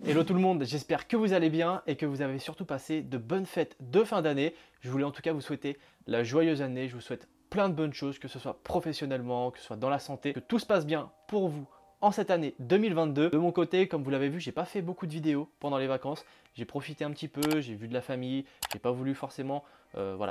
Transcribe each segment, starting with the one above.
Hello tout le monde, j'espère que vous allez bien et que vous avez surtout passé de bonnes fêtes de fin d'année. Je voulais en tout cas vous souhaiter la joyeuse année, je vous souhaite plein de bonnes choses, que ce soit professionnellement, que ce soit dans la santé, que tout se passe bien pour vous en cette année 2022. De mon côté, comme vous l'avez vu, j'ai pas fait beaucoup de vidéos pendant les vacances. J'ai profité un petit peu, j'ai vu de la famille, j'ai pas voulu forcément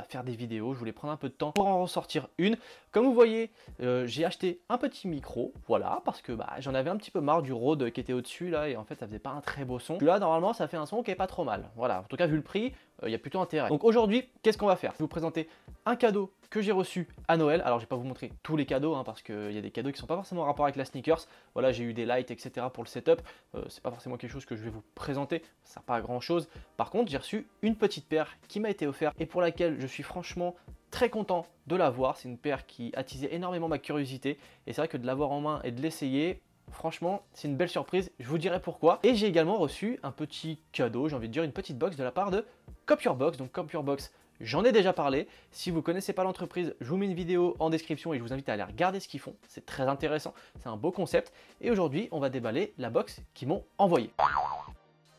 faire des vidéos. Je voulais prendre un peu de temps pour en ressortir une. Comme vous voyez, j'ai acheté un petit micro, voilà, parce que j'en avais un petit peu marre du Rode qui était au-dessus là, et en fait ça faisait pas un très beau son. Là normalement ça fait un son qui est pas trop mal, voilà, en tout cas vu le prix, il y a plutôt intérêt. Donc aujourd'hui, qu'est-ce qu'on va faire? Je vais vous présenter un cadeau que j'ai reçu à Noël. Alors je vais pas vous montrer tous les cadeaux, parce qu'il y a des cadeaux qui sont pas forcément en rapport avec la sneakers. Voilà, j'ai eu des lights, etc. pour le setup. C'est pas forcément quelque chose que je vais vous présenter, ça sert pas à grand chose. Par contre, j'ai reçu une petite paire qui m'a été offerte et pour laquelle je suis franchement très content de l'avoir. C'est une paire qui attisait énormément ma curiosité et c'est vrai que de l'avoir en main et de l'essayer, franchement, c'est une belle surprise, je vous dirai pourquoi. Et j'ai également reçu un petit cadeau, j'ai envie de dire une petite box de la part de Cop Your Box. Donc Cop Your Box, j'en ai déjà parlé. Si vous ne connaissez pas l'entreprise, je vous mets une vidéo en description et je vous invite à aller regarder ce qu'ils font. C'est très intéressant, c'est un beau concept. Et aujourd'hui, on va déballer la box qu'ils m'ont envoyée.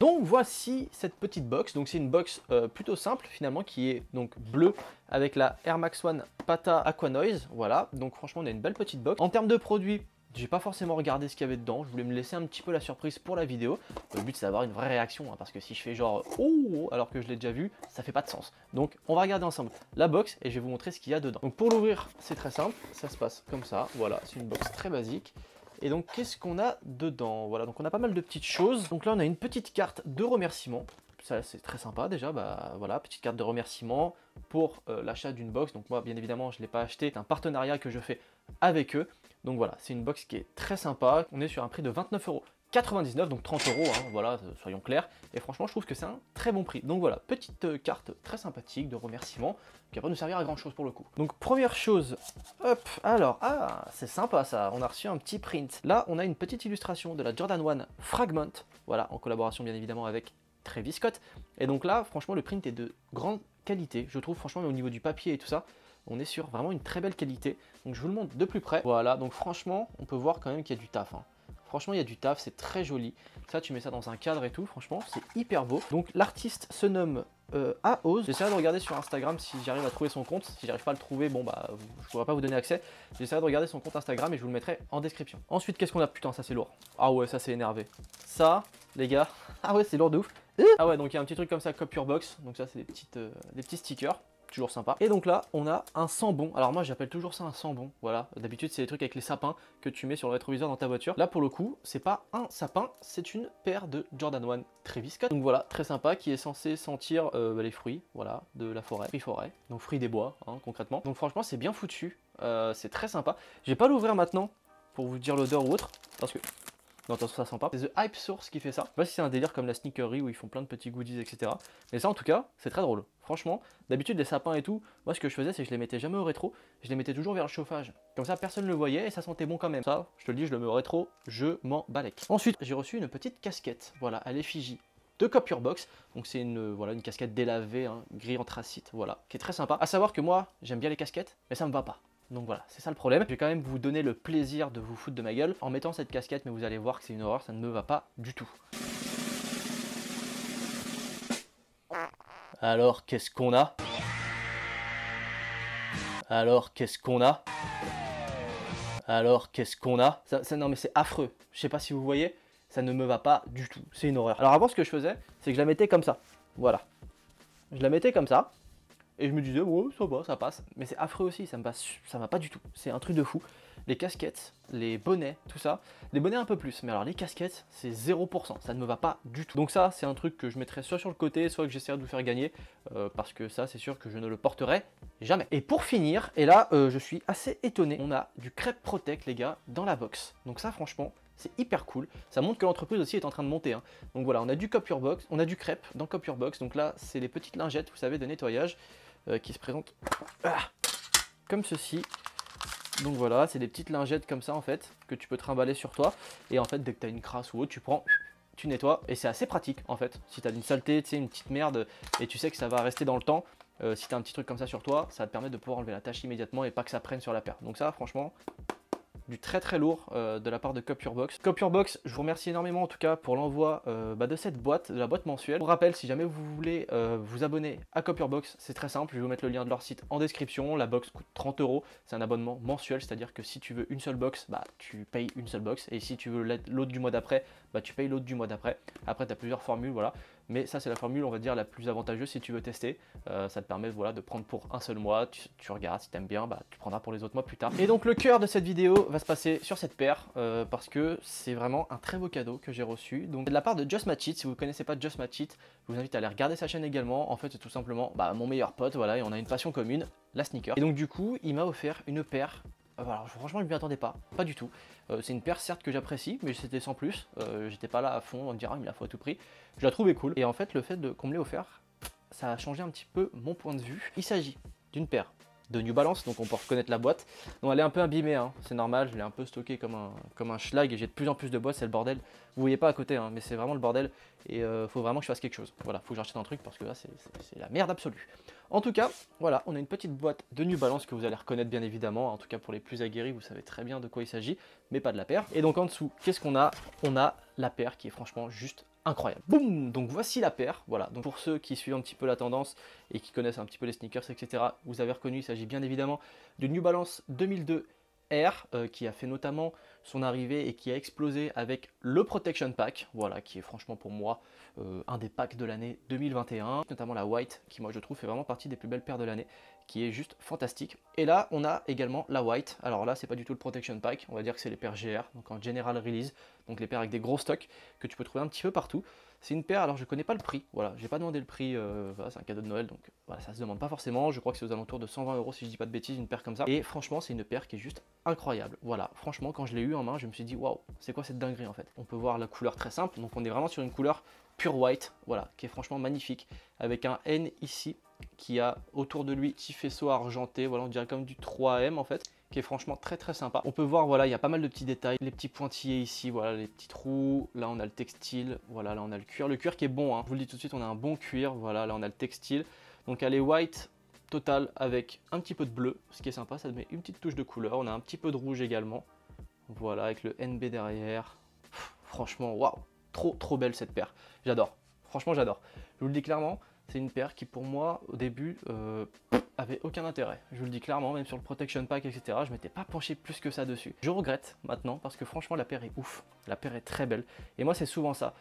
Donc voici cette petite box. Donc c'est une box plutôt simple finalement, qui est donc bleue avec la Air Max One Pata Aqua Noise. Voilà, donc franchement on a une belle petite box. En termes de produits, j'ai pas forcément regardé ce qu'il y avait dedans, je voulais me laisser un petit peu la surprise pour la vidéo. Le but c'est d'avoir une vraie réaction, parce que si je fais genre oh alors que je l'ai déjà vu, ça fait pas de sens. Donc on va regarder ensemble la box et je vais vous montrer ce qu'il y a dedans. Donc pour l'ouvrir, c'est très simple, ça se passe comme ça, voilà, c'est une box très basique. Et donc qu'est-ce qu'on a dedans? Voilà, donc on a pas mal de petites choses. Donc là on a une petite carte de remerciement. Ça c'est très sympa déjà, voilà, petite carte de remerciement pour l'achat d'une box. Donc moi bien évidemment je ne l'ai pas acheté, c'est un partenariat que je fais avec eux. Donc voilà, c'est une box qui est très sympa. On est sur un prix de 29,99 €, donc 30 €, voilà, soyons clairs. Et franchement, je trouve que c'est un très bon prix. Donc voilà, petite carte très sympathique de remerciement qui va pas nous servir à grand chose pour le coup. Donc première chose, hop, alors, c'est sympa ça, on a reçu un petit print. Là, on a une petite illustration de la Jordan 1 Fragment, voilà, en collaboration bien évidemment avec Travis Scott. Et donc là, franchement, le print est de grande qualité, je trouve, franchement, mais au niveau du papier et tout ça, on est sur vraiment une très belle qualité. Donc je vous le montre de plus près. Voilà, donc franchement, on peut voir quand même qu'il y a du taf. Franchement, il y a du taf, c'est très joli. Ça, tu mets ça dans un cadre et tout, franchement, c'est hyper beau. Donc l'artiste se nomme Aoz. J'essaierai de regarder sur Instagram si j'arrive à trouver son compte. Si j'arrive pas à le trouver, bon je pourrai pas vous donner accès. J'essaierai de regarder son compte Instagram et je vous le mettrai en description. Ensuite, qu'est-ce qu'on a? Putain, ça c'est lourd. Ah ouais, ça c'est énervé. Ça, les gars, ah ouais, c'est lourd de ouf. Ah ouais, donc il y a un petit truc comme ça, Cop Your Box. Donc ça, c'est des petits stickers. Toujours sympa. Et donc là, on a un sambon. Alors moi, j'appelle toujours ça un sambon. Voilà. D'habitude, c'est les trucs avec les sapins que tu mets sur le rétroviseur dans ta voiture. Là, pour le coup, c'est pas un sapin, c'est une paire de Jordan 1 Travis Scott. Donc voilà, très sympa, qui est censé sentir les fruits, voilà, de la forêt. Fruits-forêt. Donc fruits des bois, concrètement. Donc franchement, c'est bien foutu. C'est très sympa. Je vais pas l'ouvrir maintenant pour vous dire l'odeur ou autre, parce que non, attention, ça sent pas. C'est The Hype Source qui fait ça. Je sais pas si c'est un délire comme la sneakerie où ils font plein de petits goodies, etc. Mais ça, en tout cas, c'est très drôle. Franchement, d'habitude, les sapins et tout, moi, ce que je faisais, c'est que je les mettais jamais au rétro. Je les mettais toujours vers le chauffage. Comme ça, personne ne le voyait et ça sentait bon quand même. Ça, je te le dis, je le mets au rétro, je m'en balèque. Ensuite, j'ai reçu une petite casquette, voilà, à l'effigie de Cop Your Box. Donc c'est une casquette délavée, gris anthracite, voilà, qui est très sympa. À savoir que moi, j'aime bien les casquettes, mais ça me va pas. Donc voilà, c'est ça le problème. Je vais quand même vous donner le plaisir de vous foutre de ma gueule en mettant cette casquette, mais vous allez voir que c'est une horreur, ça ne me va pas du tout. Alors, qu'est-ce qu'on a? Alors, qu'est-ce qu'on a? Alors, qu'est-ce qu'on a? Non mais c'est affreux, je sais pas si vous voyez, ça ne me va pas du tout, c'est une horreur. Alors avant, ce que je faisais, c'est que je la mettais comme ça, voilà. Je la mettais comme ça. Et je me disais, ouais, ça va, ça passe. Mais c'est affreux aussi, ça va pas du tout. C'est un truc de fou. Les casquettes, les bonnets, tout ça. Les bonnets un peu plus, mais alors les casquettes, c'est 0%. Ça ne me va pas du tout. Donc ça, c'est un truc que je mettrai soit sur le côté, soit que j'essaierai de vous faire gagner. Parce que ça, c'est sûr que je ne le porterai jamais. Et pour finir, et là, je suis assez étonné. On a du Crêpe Protect, les gars, dans la box. Donc ça, franchement, c'est hyper cool. Ça montre que l'entreprise aussi est en train de monter. Donc voilà, on a du Cop Your Box, on a du crêpe dans Cop Your Box. Donc là, c'est les petites lingettes, vous savez, de nettoyage. Qui se présente comme ceci. Donc voilà, c'est des petites lingettes comme ça en fait, que tu peux trimballer sur toi. Et en fait, dès que tu as une crasse ou autre, tu prends, tu nettoies. Et c'est assez pratique en fait. Si tu as une saleté, tu sais, une petite merde, et tu sais que ça va rester dans le temps, si tu as un petit truc comme ça sur toi, ça va te permettre de pouvoir enlever la tâche immédiatement et pas que ça prenne sur la paire. Donc ça, franchement, du très très lourd de la part de Copurbox. Copurbox, je vous remercie énormément en tout cas pour l'envoi de cette boîte, de la boîte mensuelle. Pour rappel, si jamais vous voulez vous abonner à Copurbox, c'est très simple, je vais vous mettre le lien de leur site en description. La box coûte 30 €, c'est un abonnement mensuel, c'est-à-dire que si tu veux une seule box, bah tu payes une seule box, et si tu veux l'autre du mois d'après, bah tu payes l'autre du mois d'après. Après tu as plusieurs formules, voilà. Mais ça c'est la formule, on va dire, la plus avantageuse si tu veux tester. Ça te permet voilà, de prendre pour un seul mois, tu regardes, si tu aimes bien, bah, tu prendras pour les autres mois plus tard. Et donc le cœur de cette vidéo va se passer sur cette paire, parce que c'est vraiment un très beau cadeau que j'ai reçu. Donc de la part de Just Match It. Si vous ne connaissez pas Just Match It, je vous invite à aller regarder sa chaîne également. En fait c'est tout simplement mon meilleur pote, voilà, et on a une passion commune, la sneaker. Et donc du coup il m'a offert une paire. Alors, franchement je ne m'y attendais pas du tout. C'est une paire certes que j'apprécie, mais c'était sans plus. J'étais pas là à fond, on me dira il me la faut à tout prix. Je la trouvais cool. Et en fait le fait qu'on me l'ait offert, ça a changé un petit peu mon point de vue. Il s'agit d'une paire de New Balance, donc on peut reconnaître la boîte. Donc elle est un peu abîmée, hein, c'est normal, je l'ai un peu stocké comme un schlag et j'ai de plus en plus de boîtes, c'est le bordel. Vous voyez pas à côté, hein, mais c'est vraiment le bordel et faut vraiment que je fasse quelque chose. Voilà, faut que j'achète un truc parce que là c'est la merde absolue. En tout cas, voilà, on a une petite boîte de New Balance que vous allez reconnaître bien évidemment. En tout cas pour les plus aguerris, vous savez très bien de quoi il s'agit, mais pas de la paire. Et donc en dessous, qu'est-ce qu'on a? On a la paire qui est franchement juste incroyable. Boum! Donc voici la paire, voilà. Donc pour ceux qui suivent un petit peu la tendance et qui connaissent un petit peu les sneakers, etc., vous avez reconnu, il s'agit bien évidemment du New Balance 2002 R, qui a fait notamment son arrivée et qui a explosé avec le Protection Pack, voilà, qui est franchement pour moi un des packs de l'année 2021, notamment la White, qui moi je trouve fait vraiment partie des plus belles paires de l'année, qui est juste fantastique. Et là on a également la White. Alors là c'est pas du tout le Protection Pack, on va dire que c'est les paires GR, donc en General Release, donc les paires avec des gros stocks que tu peux trouver un petit peu partout. C'est une paire, alors je connais pas le prix, voilà, j'ai pas demandé le prix, voilà, c'est un cadeau de Noël, donc voilà, ça se demande pas forcément. Je crois que c'est aux alentours de 120 € si je dis pas de bêtises, une paire comme ça. Et franchement c'est une paire qui est juste incroyable. Voilà, franchement quand je l'ai eu en main, je me suis dit waouh, c'est quoi cette dinguerie en fait. On peut voir la couleur très simple, donc on est vraiment sur une couleur pure white, voilà, qui est franchement magnifique, avec un N ici qui a autour de lui petit faisceau argenté, voilà, on dirait comme du 3M en fait, qui est franchement très très sympa. On peut voir, voilà, il y a pas mal de petits détails, les petits pointillés ici, voilà, les petits trous, là on a le textile, voilà, là on a le cuir qui est bon, hein. Je vous le dis tout de suite, on a un bon cuir, voilà, là on a le textile, donc elle est white totale avec un petit peu de bleu, ce qui est sympa, ça met une petite touche de couleur, on a un petit peu de rouge également, voilà, avec le NB derrière. Franchement, waouh, trop belle cette paire, j'adore, franchement j'adore. Je vous le dis clairement, c'est une paire qui pour moi au début avait aucun intérêt. Je vous le dis clairement, même sur le Protection Pack, etc. Je m'étais pas penché plus que ça dessus. Je regrette maintenant parce que franchement la paire est ouf, la paire est très belle. Et moi c'est souvent ça.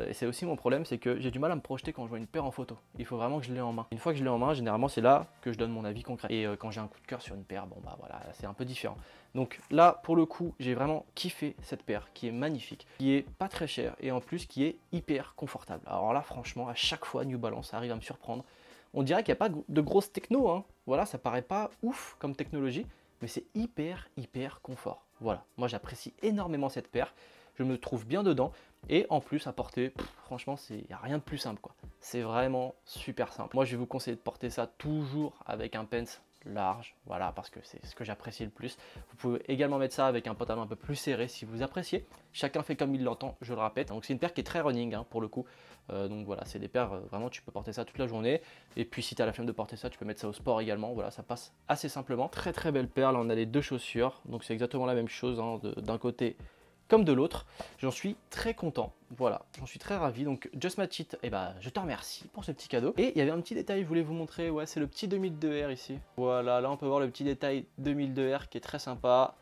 Et c'est aussi mon problème, c'est que j'ai du mal à me projeter quand je vois une paire en photo. Il faut vraiment que je l'ai en main. Une fois que je l'ai en main, généralement c'est là que je donne mon avis concret. Et quand j'ai un coup de cœur sur une paire, bon bah voilà, c'est un peu différent. Donc là pour le coup, j'ai vraiment kiffé cette paire qui est magnifique, qui est pas très chère et en plus qui est hyper confortable. Alors là franchement, à chaque fois New Balance arrive à me surprendre. On dirait qu'il n'y a pas de grosse techno, hein. Voilà, ça paraît pas ouf comme technologie, mais c'est hyper confort. Voilà, moi j'apprécie énormément cette paire, je me trouve bien dedans, et en plus à porter, franchement, il n'y a rien de plus simple, quoi. C'est vraiment super simple. Moi je vais vous conseiller de porter ça toujours avec un pants large, voilà, parce que c'est ce que j'apprécie le plus. Vous pouvez également mettre ça avec un pantalon un peu plus serré si vous appréciez. Chacun fait comme il l'entend, je le répète. Donc c'est une paire qui est très running, hein, pour le coup. Donc voilà, c'est des paires, vraiment tu peux porter ça toute la journée. Et puis si tu as la flemme de porter ça, tu peux mettre ça au sport également. Voilà, ça passe assez simplement. Très belle paire, là on a les deux chaussures. Donc c'est exactement la même chose, hein, d'un côté comme de l'autre. J'en suis très content, voilà, j'en suis très ravi. Donc Just Match It, eh ben, je te remercie pour ce petit cadeau. Et il y avait un petit détail, je voulais vous montrer, ouais, c'est le petit 2002R ici. Voilà, là on peut voir le petit détail 2002R qui est très sympa.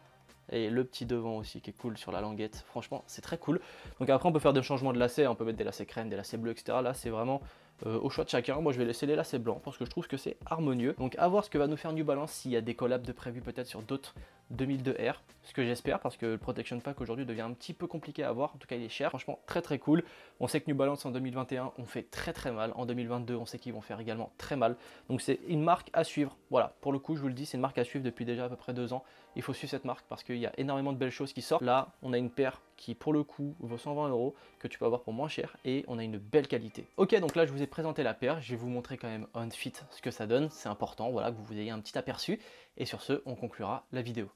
Et le petit devant aussi qui est cool sur la languette, franchement c'est très cool. Donc après on peut faire des changements de lacets, on peut mettre des lacets crème, des lacets bleus, etc. Là c'est vraiment au choix de chacun. Moi je vais laisser les lacets blancs parce que je trouve que c'est harmonieux. Donc à voir ce que va nous faire New Balance, s'il y a des collabs de prévus peut-être sur d'autres 2002R, ce que j'espère, parce que le Protection Pack aujourd'hui devient un petit peu compliqué à avoir, en tout cas il est cher. Franchement très cool. On sait que New Balance en 2021 on fait très mal, en 2022 on sait qu'ils vont faire également très mal. Donc c'est une marque à suivre, voilà, pour le coup je vous le dis, c'est une marque à suivre depuis déjà à peu près 2 ans. Il faut suivre cette marque parce qu'il y a énormément de belles choses qui sortent. Là on a une paire qui pour le coup vaut 120 € que tu peux avoir pour moins cher et on a une belle qualité. Ok, donc là je vous ai présenté la paire, je vais vous montrer quand même on fit ce que ça donne, c'est important, voilà, que vous ayez un petit aperçu. Et sur ce, on conclura la vidéo.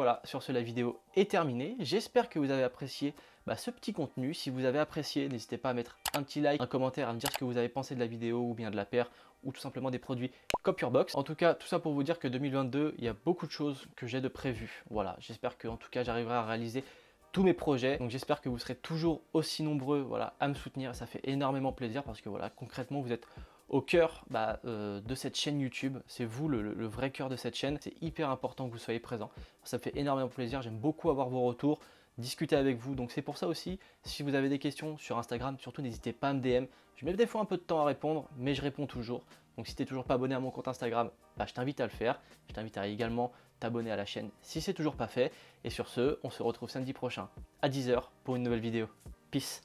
voilà, sur ce, la vidéo est terminée. J'espère que vous avez apprécié ce petit contenu. Si vous avez apprécié, n'hésitez pas à mettre un petit like, un commentaire, à me dire ce que vous avez pensé de la vidéo ou bien de la paire ou tout simplement des produits Copy Your Box. En tout cas, tout ça pour vous dire que 2022, il y a beaucoup de choses que j'ai de prévues. Voilà, j'espère que en tout cas, j'arriverai à réaliser tous mes projets. Donc j'espère que vous serez toujours aussi nombreux, voilà, à me soutenir. Ça fait énormément plaisir parce que voilà, concrètement, vous êtes au cœur de cette chaîne YouTube. C'est vous le vrai cœur de cette chaîne. C'est hyper important que vous soyez présent. Ça me fait énormément plaisir. J'aime beaucoup avoir vos retours, discuter avec vous. Donc c'est pour ça aussi, si vous avez des questions sur Instagram, surtout n'hésitez pas à me DM. Je mets des fois un peu de temps à répondre, mais je réponds toujours. Donc si tu n'es toujours pas abonné à mon compte Instagram, je t'invite à le faire. Je t'invite à également t'abonner à la chaîne si c'est toujours pas fait. Et sur ce, on se retrouve samedi prochain à 10 h pour une nouvelle vidéo. Peace.